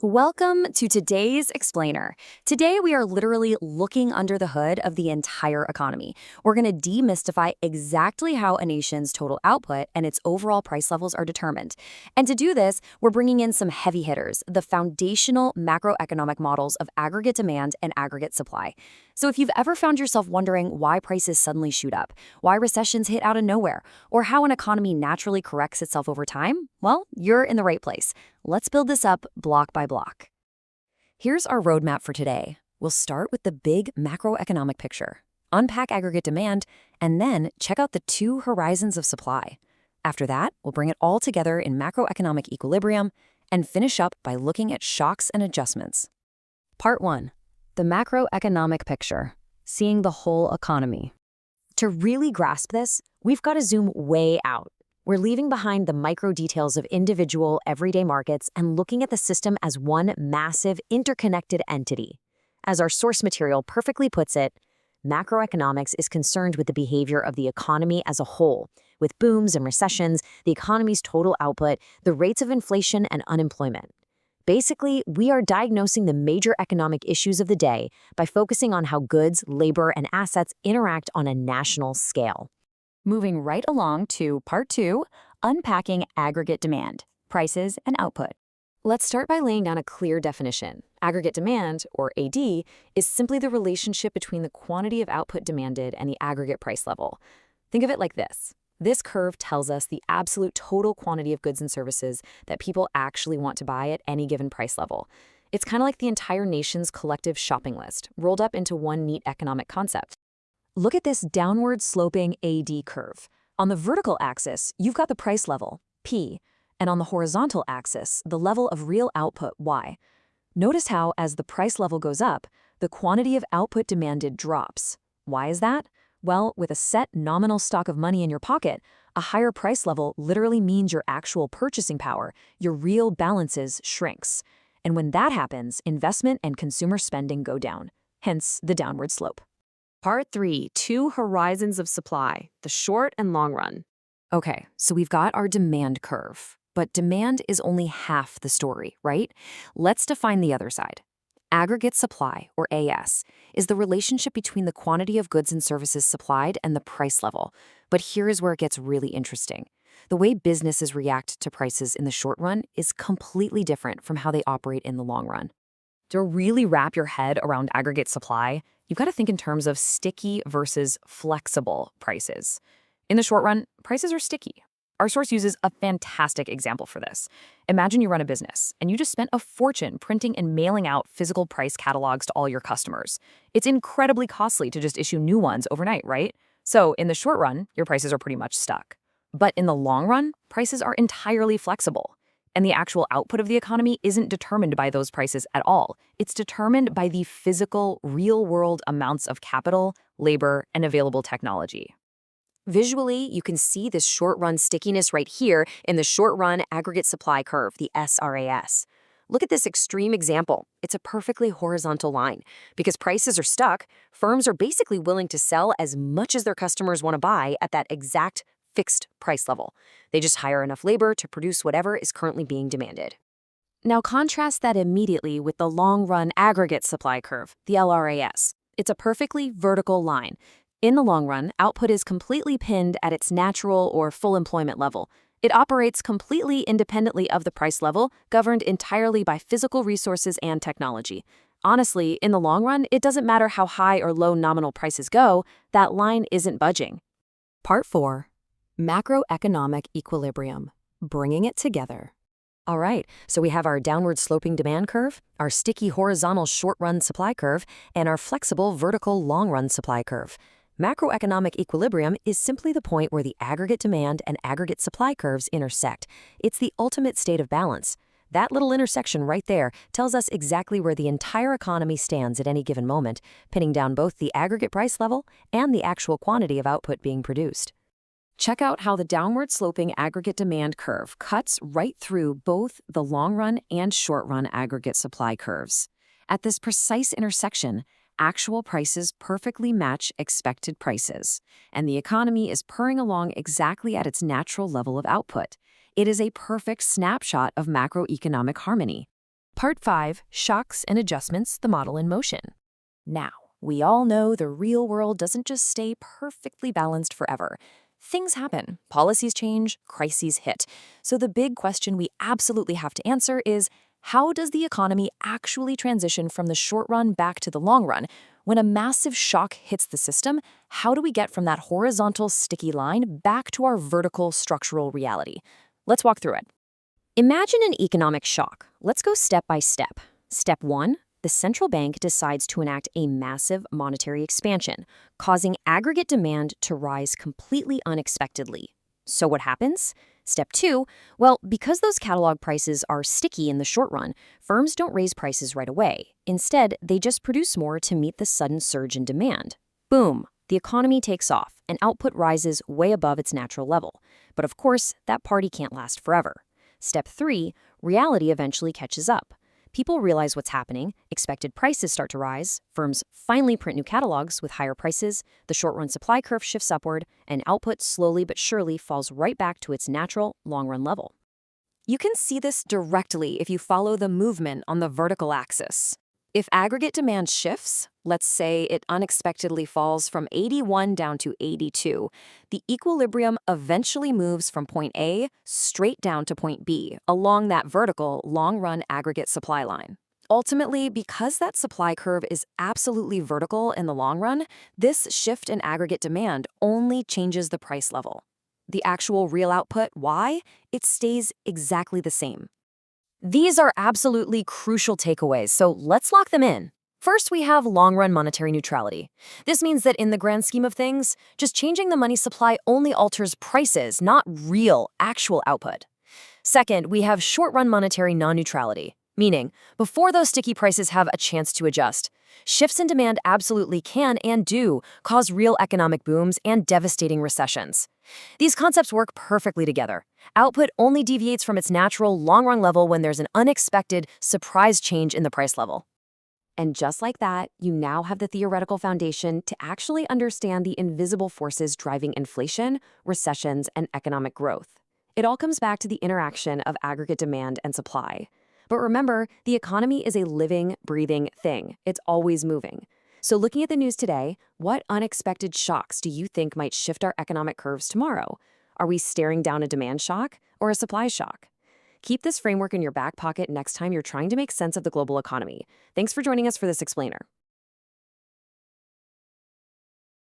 Welcome to today's Explainer. Today, we are literally looking under the hood of the entire economy. We're going to demystify exactly how a nation's total output and its overall price levels are determined. And to do this, we're bringing in some heavy hitters, the foundational macroeconomic models of aggregate demand and aggregate supply. So if you've ever found yourself wondering why prices suddenly shoot up, why recessions hit out of nowhere, or how an economy naturally corrects itself over time, well, you're in the right place. Let's build this up block by block. Here's our roadmap for today. We'll start with the big macroeconomic picture, unpack aggregate demand, and then check out the two horizons of supply. After that, we'll bring it all together in macroeconomic equilibrium and finish up by looking at shocks and adjustments. Part 1. The macroeconomic picture, seeing the whole economy. To really grasp this, we've got to zoom way out. We're leaving behind the micro details of individual, everyday markets and looking at the system as one massive, interconnected entity. As our source material perfectly puts it, macroeconomics is concerned with the behavior of the economy as a whole, with booms and recessions, the economy's total output, the rates of inflation and unemployment. Basically, we are diagnosing the major economic issues of the day by focusing on how goods, labor, and assets interact on a national scale. Moving right along to Part 2, unpacking aggregate demand, prices, and output. Let's start by laying down a clear definition. Aggregate demand, or AD, is simply the relationship between the quantity of output demanded and the aggregate price level. Think of it like this. This curve tells us the absolute total quantity of goods and services that people actually want to buy at any given price level. It's kind of like the entire nation's collective shopping list, rolled up into one neat economic concept. Look at this downward sloping AD curve. On the vertical axis, you've got the price level, P, and on the horizontal axis, the level of real output, Y. Notice how, as the price level goes up, the quantity of output demanded drops. Why is that? Well, with a set nominal stock of money in your pocket, a higher price level literally means your actual purchasing power, your real balances, shrinks. And when that happens, investment and consumer spending go down, hence the downward slope. Part 3, two horizons of supply, the short and long run. Okay, so we've got our demand curve, but demand is only half the story, right? Let's define the other side. Aggregate supply, or AS, is the relationship between the quantity of goods and services supplied and the price level. But here is where it gets really interesting. The way businesses react to prices in the short run is completely different from how they operate in the long run. To really wrap your head around aggregate supply, you've got to think in terms of sticky versus flexible prices. In the short run, prices are sticky. Our source uses a fantastic example for this. Imagine you run a business, and you just spent a fortune printing and mailing out physical price catalogs to all your customers. It's incredibly costly to just issue new ones overnight, right? So in the short run, your prices are pretty much stuck. But in the long run, prices are entirely flexible. And the actual output of the economy isn't determined by those prices at all. It's determined by the physical, real-world amounts of capital, labor, and available technology. Visually, you can see this short-run stickiness right here in the short-run aggregate supply curve, the SRAS. Look at this extreme example. It's a perfectly horizontal line. Because prices are stuck, firms are basically willing to sell as much as their customers want to buy at that exact fixed price level. They just hire enough labor to produce whatever is currently being demanded. Now contrast that immediately with the long-run aggregate supply curve, the LRAS. It's a perfectly vertical line. In the long run, output is completely pinned at its natural or full employment level. It operates completely independently of the price level, governed entirely by physical resources and technology. Honestly, in the long run, it doesn't matter how high or low nominal prices go, that line isn't budging. Part 4. Macroeconomic equilibrium, bringing it together. All right, so we have our downward sloping demand curve, our sticky horizontal short-run supply curve, and our flexible vertical long-run supply curve. Macroeconomic equilibrium is simply the point where the aggregate demand and aggregate supply curves intersect. It's the ultimate state of balance. That little intersection right there tells us exactly where the entire economy stands at any given moment, pinning down both the aggregate price level and the actual quantity of output being produced. Check out how the downward sloping aggregate demand curve cuts right through both the long-run and short-run aggregate supply curves. At this precise intersection, actual prices perfectly match expected prices, and the economy is purring along exactly at its natural level of output. It is a perfect snapshot of macroeconomic harmony. Part 5, Shocks and Adjustments, the Model in Motion. Now, we all know the real world doesn't just stay perfectly balanced forever. Things happen, policies change, crises hit. So the big question we absolutely have to answer is, how does the economy actually transition from the short run back to the long run? When a massive shock hits the system, how do we get from that horizontal sticky line back to our vertical structural reality? Let's walk through it. Imagine an economic shock. Let's go step by step. Step 1. The central bank decides to enact a massive monetary expansion, causing aggregate demand to rise completely unexpectedly. So what happens? Step 2, well, because those catalog prices are sticky in the short run, firms don't raise prices right away. Instead, they just produce more to meet the sudden surge in demand. Boom, the economy takes off and output rises way above its natural level. But of course, that party can't last forever. Step 3, reality eventually catches up. People realize what's happening, expected prices start to rise, firms finally print new catalogs with higher prices, the short-run supply curve shifts upward, and output slowly but surely falls right back to its natural, long-run level. You can see this directly if you follow the movement on the vertical axis. If aggregate demand shifts, let's say it unexpectedly falls from 81 down to 82, the equilibrium eventually moves from point A straight down to point B along that vertical, long-run aggregate supply line. Ultimately, because that supply curve is absolutely vertical in the long run, this shift in aggregate demand only changes the price level. The actual real output, Y, it stays exactly the same. These are absolutely crucial takeaways, so let's lock them in. First, we have long-run monetary neutrality. This means that in the grand scheme of things, just changing the money supply only alters prices, not real, actual output. Second, we have short-run monetary non-neutrality, meaning before those sticky prices have a chance to adjust, shifts in demand absolutely can and do cause real economic booms and devastating recessions. These concepts work perfectly together. Output only deviates from its natural long-run level when there's an unexpected, surprise change in the price level. And just like that, you now have the theoretical foundation to actually understand the invisible forces driving inflation, recessions, and economic growth. It all comes back to the interaction of aggregate demand and supply. But remember, the economy is a living, breathing thing. It's always moving. So looking at the news today, what unexpected shocks do you think might shift our economic curves tomorrow? Are we staring down a demand shock or a supply shock? Keep this framework in your back pocket next time you're trying to make sense of the global economy. Thanks for joining us for this explainer.